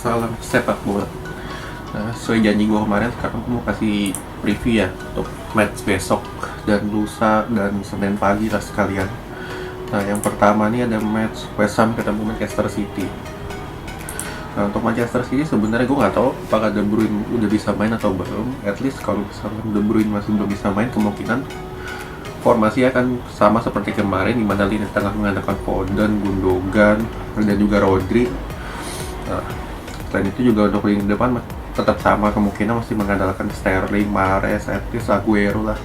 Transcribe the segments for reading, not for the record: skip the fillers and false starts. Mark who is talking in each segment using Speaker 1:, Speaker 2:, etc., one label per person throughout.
Speaker 1: salam sepak bola. Nah, sesuai janji gue kemarin, sekarang gue mau kasih preview ya untuk match besok dan lusa dan Senin pagi lah sekalian. Nah, yang pertama nih ada match West Ham ketemu Manchester City. Nah, untuk Manchester City sebenarnya gue nggak tahu apakah De Bruyne udah bisa main atau belum. At least kalau misalkan De Bruyne masih belum bisa main, kemungkinan formasi akan sama seperti kemarin, di mana lini tengah mengandalkan Foden, Gundogan, dan juga Rodri. Nah, selain itu juga untuk lini depan tetap sama, kemungkinan masih mengandalkan Sterling, Mahrez, Etis, Aguero lah.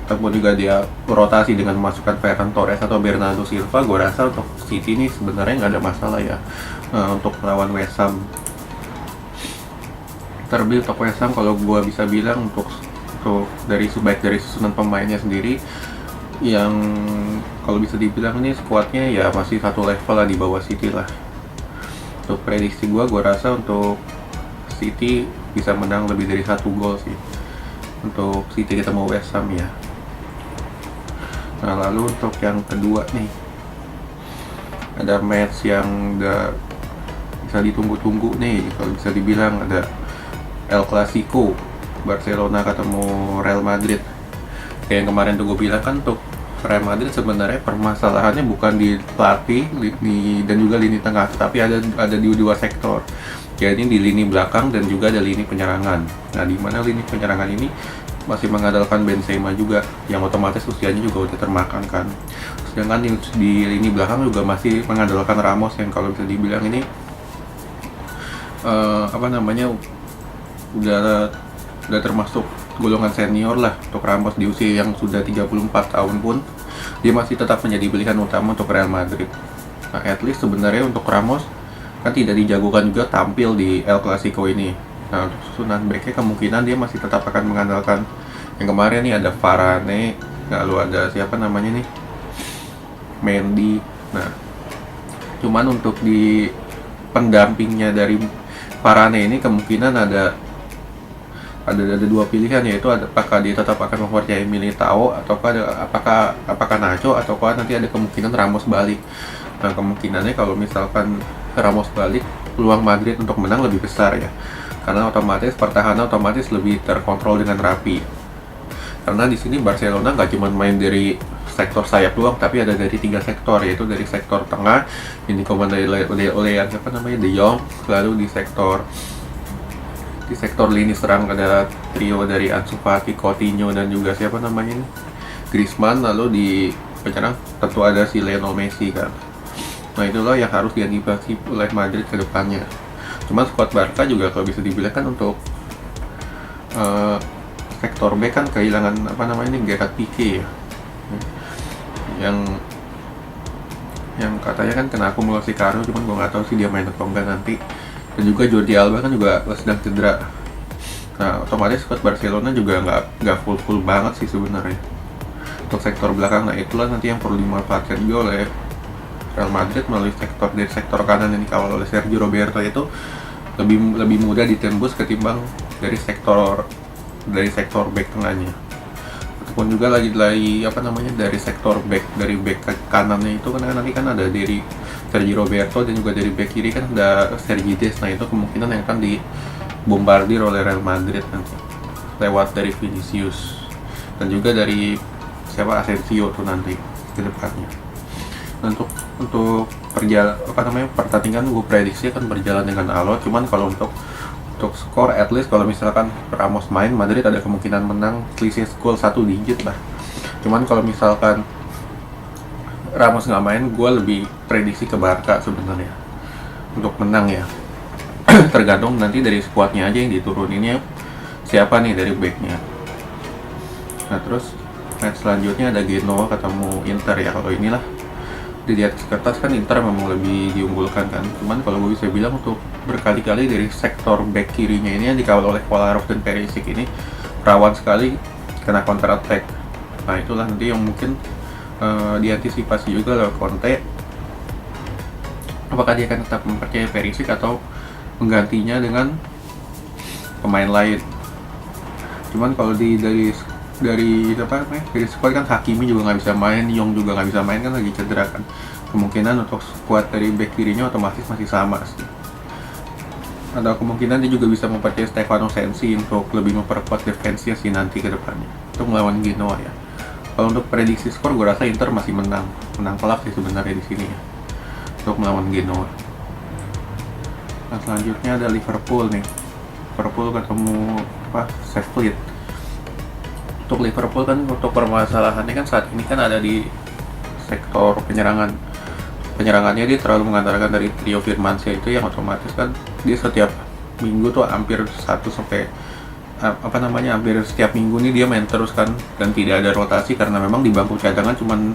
Speaker 1: Ataupun juga dia rotasi dengan memasukkan Ferran Torres atau Bernardo Silva. Gue rasa untuk City ini sebenarnya nggak ada masalah ya untuk melawan West Ham. Terlebih untuk West Ham, kalau gue bisa bilang untuk dari susunan pemainnya sendiri, yang kalau bisa dibilang ini skuadnya ya masih satu level lah di bawah City lah. Untuk prediksi gue rasa untuk City bisa menang lebih dari 1 gol sih untuk City ketemu West Ham ya. Nah, lalu untuk yang kedua nih, ada match yang udah bisa ditunggu-tunggu nih, kalau bisa dibilang ada El Clasico, Barcelona ketemu Real Madrid. Kayak yang kemarin tuh gue bilang kan, untuk Real Madrid sebenarnya permasalahannya bukan di pelatih dan juga lini tengah, tapi ada di dua sektor. Jadi di lini belakang dan juga ada lini penyerangan. Nah, di mana lini penyerangan ini masih mengandalkan Benzema juga, yang otomatis usianya juga udah termakan kan. Sedangkan di lini belakang juga masih mengandalkan Ramos, yang kalau bisa dibilang ini udah termasuk golongan senior lah untuk Ramos. Di usia yang sudah 34 tahun pun dia masih tetap menjadi pilihan utama untuk Real Madrid. Nah, at least sebenarnya untuk Ramos kan tidak dijagokan juga tampil di El Clasico ini. Nah, untuk susunan backnya kemungkinan dia masih tetap akan mengandalkan yang kemarin nih, ada Varane, lalu ada siapa namanya nih, Mendy. Nah, cuman untuk di pendampingnya dari Varane ini kemungkinan ada dua pilihan, yaitu apakah dia tetap akan mempercayai Militao, ataukah apakah Nacho, ataukah nanti ada kemungkinan Ramos balik. Nah, kemungkinannya kalau misalkan Ramos balik, peluang Madrid untuk menang lebih besar ya, karena otomatis pertahanan otomatis lebih terkontrol dengan rapi. Karena di sini Barcelona nggak cuma main dari sektor sayap doang, tapi ada dari 3 sektor, yaitu dari sektor tengah ini dikomandoi oleh siapa namanya, De Jong. Lalu di sektor lini serang ada trio dari Ansu Fati, Coutinho, dan juga siapa namanya ini, Griezmann. Lalu di penyerang tentu ada si Lionel Messi kan. Nah, itulah yang harus diantisipasi oleh Madrid ke depannya. Cuman squad Barca juga kalau bisa dibilang kan untuk sektor back kan kehilangan Gerard Pique ya, yang katanya kan kena akumulasi kartu, cuman gue nggak tahu sih dia main atau enggak nanti. Dan juga Jordi Alba kan juga sedang cedera. Nah, otomatis squad Barcelona juga nggak full banget sih sebenarnya untuk sektor belakang. Nah, itulah nanti yang perlu dimanfaatkan juga oleh Real Madrid melalui sektor kanan yang dikawal oleh Sergio Roberto, itu lebih mudah ditembus ketimbang dari sektor back tengahnya. Ataupun juga lagi dari sektor dari back kanannya itu kan nanti kan ada dari Sergio Roberto, dan juga dari back kiri kan ada Sergi Des. Nah, itu kemungkinan yang akan dibombardir oleh Real Madrid nanti lewat dari Vinicius dan juga dari Asensio tuh nanti ke depannya. Untuk pertandingan gue prediksi akan berjalan dengan alot. Cuman kalau untuk skor, at least kalau misalkan Ramos main, Madrid ada kemungkinan menang selisih gol 1 digit lah. Cuman kalau misalkan Ramos nggak main, gue lebih prediksi ke Barca sebenarnya untuk menang ya. Tergantung nanti dari skuadnya aja yang dituruninnya siapa nih dari backnya. Nah, terus match selanjutnya ada Genoa ketemu Inter ya. Kalau inilah di atas kertas kan Inter memang lebih diunggulkan kan. Cuman kalau gue bisa bilang untuk berkali-kali dari sektor back kirinya ini yang dikawal oleh Kolarov dan Perisic ini rawan sekali kena counter attack. Nah, itulah nanti yang mungkin diantisipasi juga oleh Conte, apakah dia akan tetap mempercayai Perisic atau menggantinya dengan pemain lain. Cuman kalau dari squad kan Hakimi juga nggak bisa main, Young juga nggak bisa main kan, lagi cedera kan. Kemungkinan untuk squad dari back kirinya otomatis masih sama sih. ada kemungkinan dia juga bisa mempercayai Stefano Sensi untuk lebih memperkuat defense-nya sih nanti ke depannya untuk melawan Genoa ya. Kalau untuk prediksi skor, gue rasa Inter masih menang telak sih sebenarnya di sini ya untuk melawan Genoa. Nah, selanjutnya ada Liverpool nih. Liverpool ketemu Sheffield. Untuk Liverpool kan, untuk permasalahannya kan saat ini kan ada di sektor penyerangannya dia terlalu mengandalkan dari trio Firmansyah itu, yang otomatis kan dia setiap minggu tuh hampir hampir setiap minggu nih dia main terus kan, dan tidak ada rotasi karena memang di bangku cadangan cuman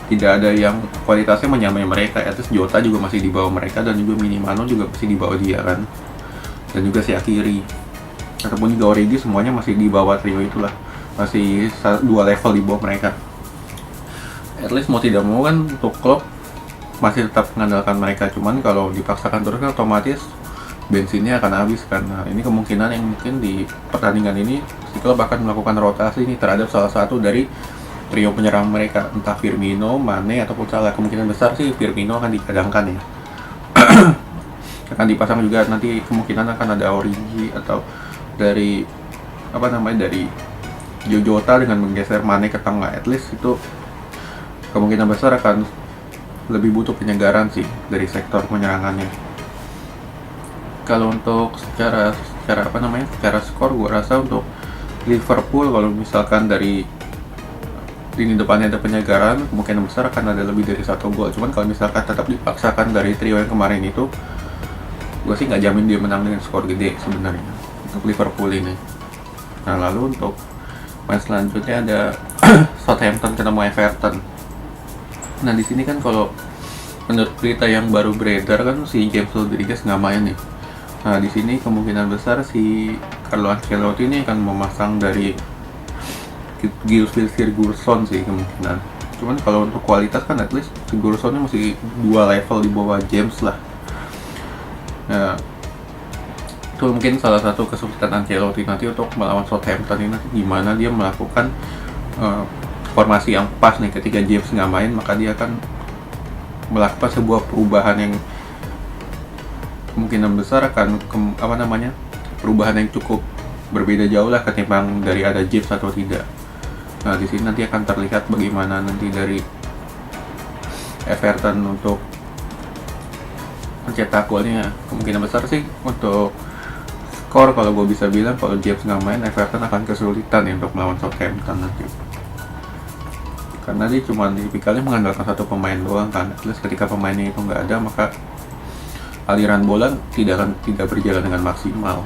Speaker 1: tidak ada yang kualitasnya menyamai mereka. Terus Jota juga masih di bawah mereka, dan juga Minamino juga masih di bawah dia kan, dan juga si Akiri ataupun juga Origi semuanya masih di bawah trio itulah, masih 2 level di bawah mereka. At least mau tidak mau kan untuk Klopp masih tetap mengandalkan mereka, cuman kalau dipaksakan terus kan otomatis bensinnya akan habis kan. Nah, ini kemungkinan yang mungkin di pertandingan ini si Klopp akan melakukan rotasi ini terhadap salah satu dari trio penyerang mereka, entah Firmino, Mane ataupun Salah. Kemungkinan besar sih Firmino akan dicadangkan ya. Akan dipasang juga nanti, kemungkinan akan ada Origi atau dari dari Jota dengan menggeser Mane ke tengah. At least itu kemungkinan besar akan lebih butuh penyegaran sih dari sektor penyerangannya. Kalau untuk secara skor, gue rasa untuk Liverpool kalau misalkan dari lini depannya ada penyegaran, kemungkinan besar akan ada lebih dari 1 gol. Cuman kalau misalkan tetap dipaksakan dari trio yang kemarin itu, gue sih nggak jamin dia menang dengan skor gede sebenarnya untuk Liverpool ini. Nah, lalu untuk match selanjutnya ada Southampton ketemu Everton. Nah, di sini kan kalau menurut berita yang baru beredar kan si James Rodriguez nggak main nih. Nah, di sini kemungkinan besar si Carlo Ancelotti ini akan memasang dari Sigurdsson sih kemungkinan. Cuman kalau untuk kualitas kan at least Sigurdsson ini masih 2 level di bawah James lah. Nah, itu mungkin salah satu kesulitan Ancelotti nanti untuk melawan Southampton ini, nanti gimana dia melakukan formasi yang pas nih ketika James nggak main, maka dia akan melakukan sebuah perubahan yang kemungkinan besar akan perubahan yang cukup berbeda jauh lah ketimbang dari ada James atau tidak. Nah, di sini nanti akan terlihat bagaimana nanti dari Everton untuk mencetak golnya. Kemungkinan besar sih untuk skor, kalau gue bisa bilang kalau James nggak main, Everton akan kesulitan ya untuk melawan Southampton nanti, karena dia cuma tipikalnya mengandalkan 1 pemain doang kan. Terus ketika pemainnya itu nggak ada, maka aliran bola tidak berjalan dengan maksimal.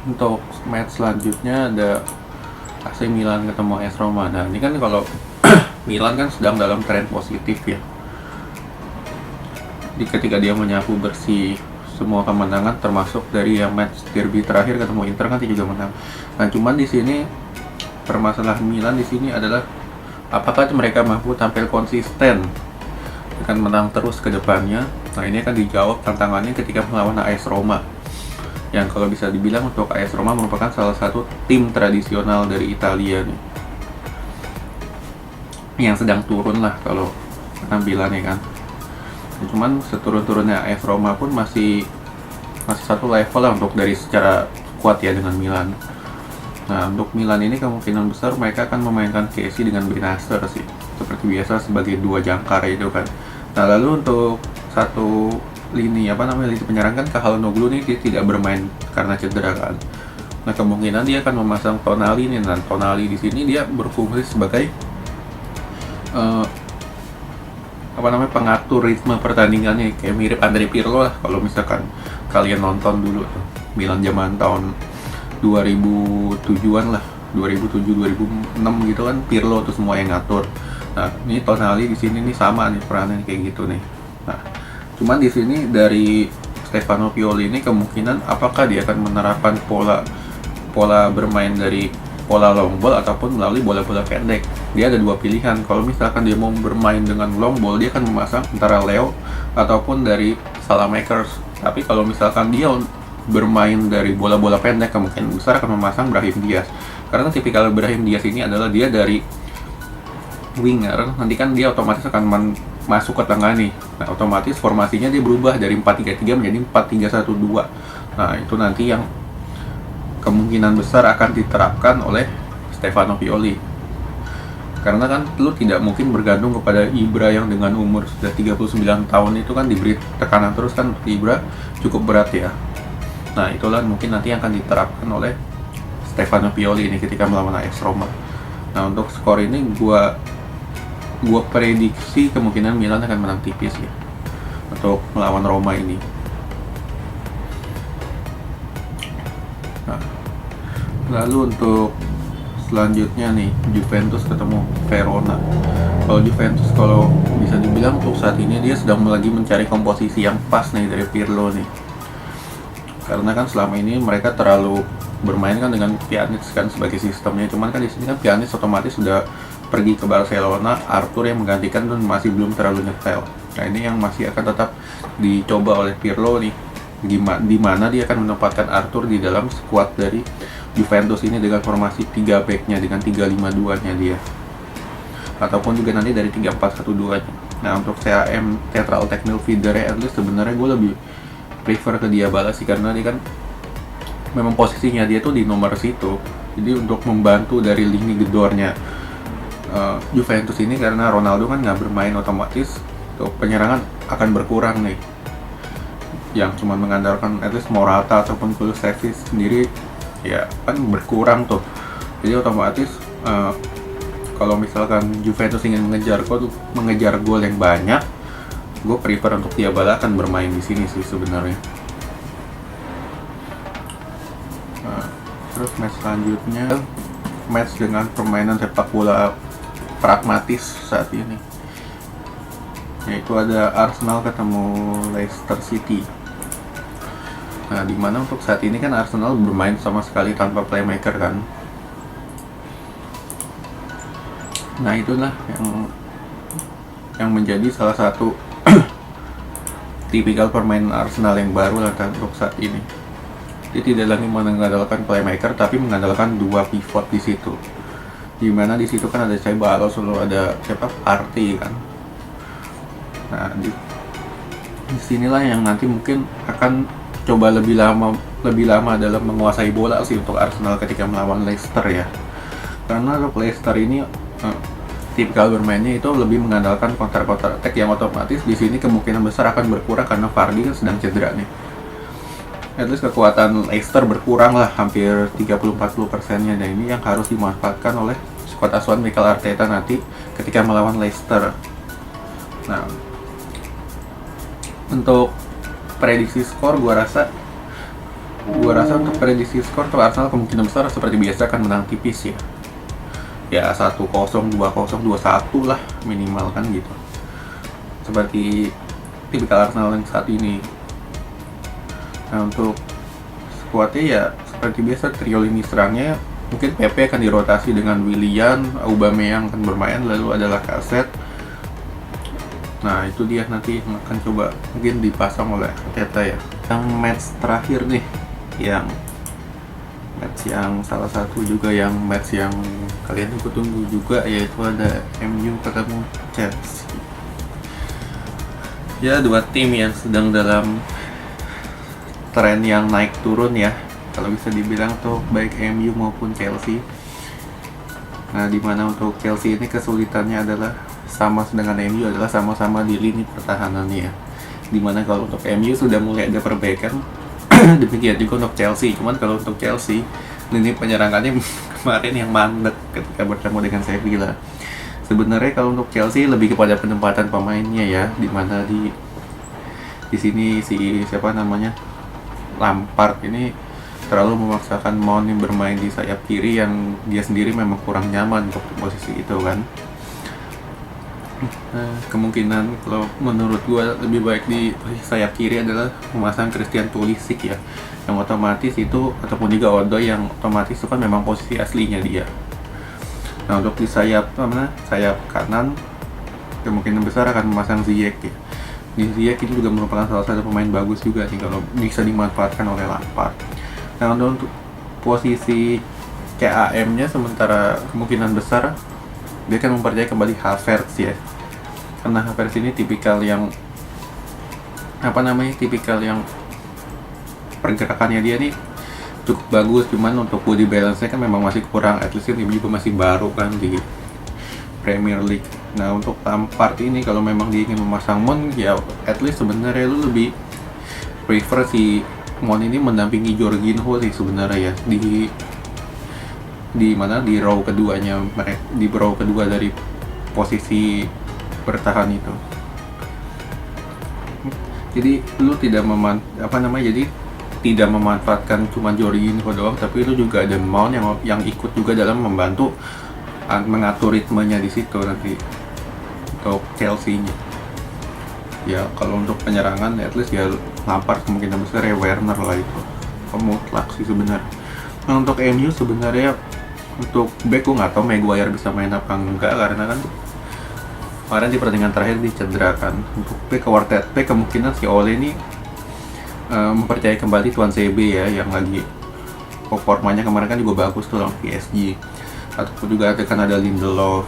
Speaker 1: Untuk match selanjutnya ada AC Milan ketemu AS Roma. Nah, ini kan kalau Milan kan sedang dalam tren positif ya. Ketika dia menyapu bersih semua kemenangan, termasuk dari yang match derby terakhir ketemu Inter kan dia juga menang. Nah, cuman di sini permasalahan Milan di sini adalah apakah mereka mampu tampil konsisten dengan menang terus ke depannya. Nah, ini akan dijawab tantangannya ketika melawan AS Roma, yang kalau bisa dibilang untuk AS Roma merupakan salah satu tim tradisional dari Italia nih, yang sedang turun lah kalau penampilannya kan. Cuman seturun-turunnya AS Roma pun masih 1 level lah untuk dari secara kuat ya dengan Milan. Nah, untuk Milan ini kemungkinan besar mereka akan memainkan Kessie dengan Benacer sih, seperti biasa sebagai 2 jangkar itu kan. Nah, lalu untuk satu lini penyerang kan Calhanoglu nih dia tidak bermain karena cedera kan. Nah, kemungkinan dia akan memasang Tonali nih, dan Tonali di sini dia berfungsi sebagai pengatur ritme pertandingannya, kayak mirip Andre Pirlo lah kalau misalkan kalian nonton dulu tuh Milan zaman tahun 2007-an lah, 2007-2006 gitu kan, Pirlo tuh semua yang ngatur. Nah, ini Tonali di sini nih sama nih perannya kayak gitu nih. Nah, cuman di sini dari Stefano Pioli ini kemungkinan apakah dia akan menerapkan pola bermain dari pola long ball ataupun melalui bola-bola pendek. Dia ada 2 pilihan. Kalau misalkan dia mau bermain dengan long ball, dia akan memasang antara Leo ataupun dari Salamakers. Tapi kalau misalkan dia bermain dari bola-bola pendek, kemungkinan besar akan memasang Brahim Diaz. Karena tipikal Brahim Diaz ini adalah dia dari winger, nanti kan dia otomatis akan masuk ke tengah nih. Nah, otomatis formasinya dia berubah dari 4-3-3 menjadi 4-3-1-2. Nah, itu nanti yang kemungkinan besar akan diterapkan oleh Stefano Pioli. Karena kan lu tidak mungkin bergantung kepada Ibra yang dengan umur sudah 39 tahun itu kan diberi tekanan terus kan. Ibra cukup berat ya. Nah, itulah mungkin nanti yang akan diterapkan oleh Stefano Pioli ini ketika melawan AS Roma. Nah, untuk skor ini gua prediksi kemungkinan Milan akan menang tipis ya untuk melawan Roma ini. Nah, lalu untuk selanjutnya nih, Juventus ketemu Verona. Kalau Juventus, kalau bisa dibilang untuk saat ini dia sedang lagi mencari komposisi yang pas nih dari Pirlo nih. Karena kan selama ini mereka terlalu bermain kan dengan Pjanic kan sebagai sistemnya. Cuman kan di sini kan Pjanic otomatis sudah pergi ke Barcelona, Arthur yang menggantikan dan masih belum terlalu nyetel. Nah, ini yang masih akan tetap dicoba oleh Pirlo nih. Di mana dia akan menempatkan Arthur di dalam skuad dari Juventus ini dengan formasi 3 back-nya dengan 3-5-2-nya dia. Ataupun juga nanti dari 3-4-1-2-nya. Nah, untuk CAM Central Technical Feeder at least sebenarnya gue lebih prefer ke Dybala sih, karena dia kan memang posisinya dia tuh di nomor situ. Jadi untuk membantu dari lini gedornya Juventus ini, karena Ronaldo kan nggak bermain, otomatis tuh penyerangan akan berkurang nih. Yang cuma mengandalkan at least Morata ataupun Kulusevski sendiri ya kan berkurang tuh. Jadi otomatis kalau misalkan Juventus ingin mengejar gol yang banyak, gue prefer untuk Dybala akan bermain di sini sih sebenarnya. Terus match selanjutnya, match dengan permainan sepak bola pragmatis saat ini, yaitu ada Arsenal ketemu Leicester City. Nah, dimana untuk saat ini kan Arsenal bermain sama sekali tanpa playmaker kan. Nah, itulah yang menjadi salah satu tipikal permainan Arsenal yang baru lah kan untuk saat ini. Dia tidak lagi mengandalkan playmaker, tapi mengandalkan 2 pivot di situ. Dimana di situ kan ada Ceballos, lalu ada Partey kan. Nah, di sinilah yang nanti mungkin akan coba lebih lama dalam menguasai bola sih untuk Arsenal ketika melawan Leicester ya. Karena untuk Leicester ini tipikal bermainnya itu lebih mengandalkan counter attack yang otomatis di sini kemungkinan besar akan berkurang karena Vardy kan sedang cedera nih. At least kekuatan Leicester berkurang lah hampir 30-40%-nya, dan ini yang harus dimanfaatkan oleh skuad asuhan Mikel Arteta nanti ketika melawan Leicester. Nah, untuk prediksi skor gua rasa untuk prediksi skor untuk Arsenal kemungkinan besar seperti biasa akan menang tipis ya. Ya 1-0, 2-0, 2-1 lah minimal kan gitu. Seperti tipikal Arsenal yang saat ini. Nah, untuk skuadnya ya seperti biasa, trio lini serangnya mungkin PP akan dirotasi dengan Willian, Aubameyang akan bermain, lalu ada Lacazette. Nah, itu dia nanti yang akan coba mungkin dipasang oleh Arteta ya. Yang match terakhir nih, yang match yang salah satu juga yang match yang kalian tunggu juga, yaitu ada MU ketemu Chelsea. Ya, dua tim yang sedang dalam tren yang naik turun ya, kalau bisa dibilang tuh baik MU maupun Chelsea. Nah, dimana untuk Chelsea ini kesulitannya adalah sama dengan MU adalah sama-sama di lini pertahanannya ya. Dimana kalau untuk MU sudah mulai ada perbaikan, demikian juga untuk Chelsea. Cuman kalau untuk Chelsea, lini penyerangannya kemarin yang mandek ketika bertemu dengan Sevilla. Sebenarnya kalau untuk Chelsea lebih kepada penempatan pemainnya ya, dimana di sini si siapa namanya Lampard ini terlalu memaksakan Mount yang bermain di sayap kiri yang dia sendiri memang kurang nyaman untuk posisi itu kan. Kemungkinan kalau menurut gua lebih baik di posisi sayap kiri adalah memasang Christian Pulisic ya, yang otomatis itu, ataupun juga Odoi yang otomatis itu kan memang posisi aslinya dia. Nah, untuk di sayap kanan kemungkinan besar akan memasang Ziyech ya. Ziyech ini juga merupakan salah satu pemain bagus juga nih kalau bisa dimanfaatkan oleh Lampard. Nah, untuk posisi CAM-nya sementara kemungkinan besar dia akan mempercayai kembali Havertz ya. karena Havertz ini tipikal yang tipikal yang pergerakannya dia nih cukup bagus, cuman untuk body balance-nya kan memang masih kurang, at least ini juga masih baru kan di Premier League. Nah untuk Lampard ini kalau memang dia ingin memasang Mount, ya at least sebenarnya lu lebih prefer si Mount ini mendampingi Jorginho sih sebenarnya ya, di mana di row keduanya, di row kedua dari posisi bertahan itu. Jadi lu tidak tidak memanfaatkan cuma Jorginho doang, tapi itu juga ada Mount yang ikut juga dalam membantu mengatur ritmenya di situ nanti untuk Chelsea-nya. Ya kalau untuk penyerangan at least ya Lampard kemungkinan besar ya Werner lah, itu mutlak sih sebenarnya. Nah untuk MU sebenarnya untuk back gue nggak tahu Maguire bisa main apa enggak, karena kan kemarin di pertandingan terakhir dicederakan. Untuk back kemungkinan si Ole ini mempercayai kembali Tuan CB ya, yang lagi performanya kemarin kan juga bagus tuh lawan PSG, ataupun juga ada Lindelof.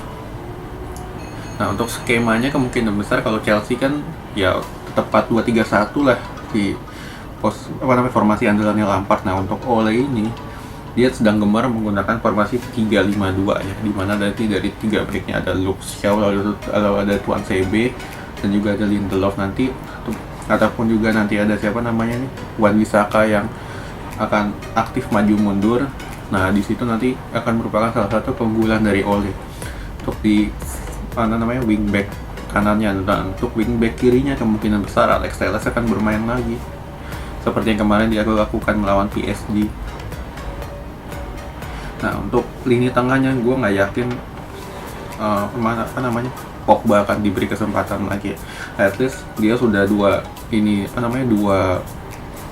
Speaker 1: Nah untuk skemanya kemungkinan besar kalau Chelsea kan ya tetap 4-2-3-1 lah di formasi andalannya Lampard. Nah untuk Ole ini dia sedang gemar menggunakan formasi 3-5-2 ya, dimana dari 3 backnya ada Luke Shaw, lalu ada Tuan CB, dan juga ada Lindelof nanti, ataupun juga nanti ada Wan-Bissaka yang akan aktif maju mundur. Nah di situ nanti akan merupakan salah satu keunggulan dari Ole untuk di wingback kanannya. Nah untuk wingback kirinya kemungkinan besar Alex Telles akan bermain lagi seperti yang kemarin dia lakukan melawan PSG. Nah untuk lini tengahnya gue nggak yakin Pogba akan diberi kesempatan lagi. At least dia sudah dua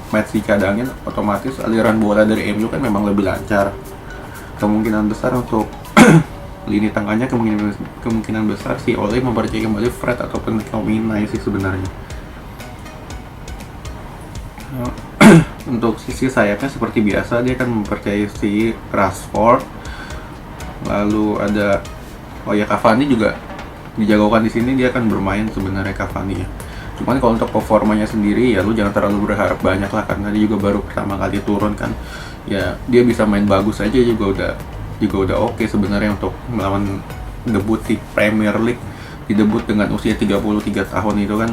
Speaker 1: match dicadangin, otomatis aliran bola dari MU kan memang lebih lancar. Kemungkinan besar untuk lini tengahnya kemungkinan besar si Ole mempercayai kembali Fred ataupun McTominay sih sebenarnya. Untuk sisi sayapnya seperti biasa dia akan mempercayai si Rashford, lalu ada Cavani juga dijagokan di sini, dia akan bermain sebenarnya Cavani ya. Cuman kalau untuk performanya sendiri ya lu jangan terlalu berharap banyak lah, karena dia juga baru pertama kali turun kan. Ya dia bisa main bagus aja juga udah oke sebenarnya untuk melawan debut di Premier League. Di debut dengan usia 33 tahun itu kan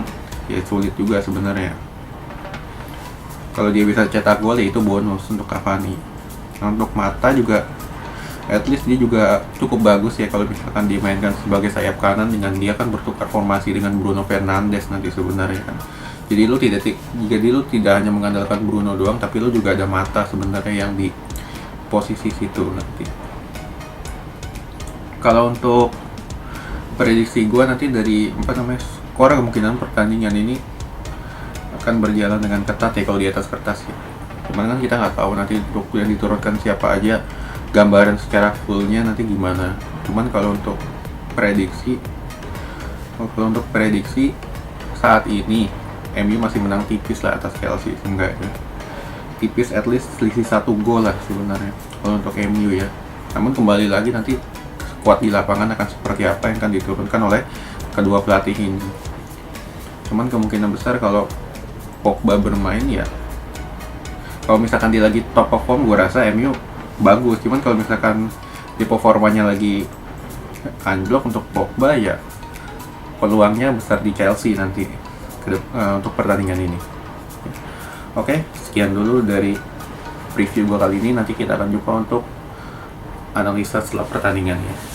Speaker 1: ya sulit juga sebenarnya. Kalau dia bisa cetak gol ya itu bonus untuk Cavani. Nah, untuk Mata juga at least dia juga cukup bagus ya kalau misalkan dimainkan sebagai sayap kanan, dengan dia kan bertukar formasi dengan Bruno Fernandes nanti sebenarnya kan. Jadi lu tidak hanya mengandalkan Bruno doang, tapi lu juga ada Mata sebenarnya yang di posisi situ nanti. Kalau untuk prediksi gua nanti dari skor, kemungkinan pertandingan ini akan berjalan dengan ketat ya kalau di atas kertas ya. Cuman kan kita nggak tahu nanti untuk yang diturunkan siapa aja, gambaran secara fullnya nanti gimana. Cuman kalau untuk prediksi saat ini MU masih menang tipis lah atas Chelsea, enggaknya tipis, at least selisih 1 gol lah sebenarnya kalau untuk MU ya. Namun kembali lagi nanti squad di lapangan akan seperti apa yang akan diturunkan oleh kedua pelatih ini. Cuman kemungkinan besar kalau Pogba bermain ya, kalau misalkan dia lagi top of form gue rasa MU bagus. Cuman kalau misalkan di performanya lagi anjlok untuk Pogba ya peluangnya besar di Chelsea nanti untuk pertandingan ini. Oke, sekian dulu dari preview gue kali ini. Nanti kita akan jumpa untuk analisa setelah pertandingannya.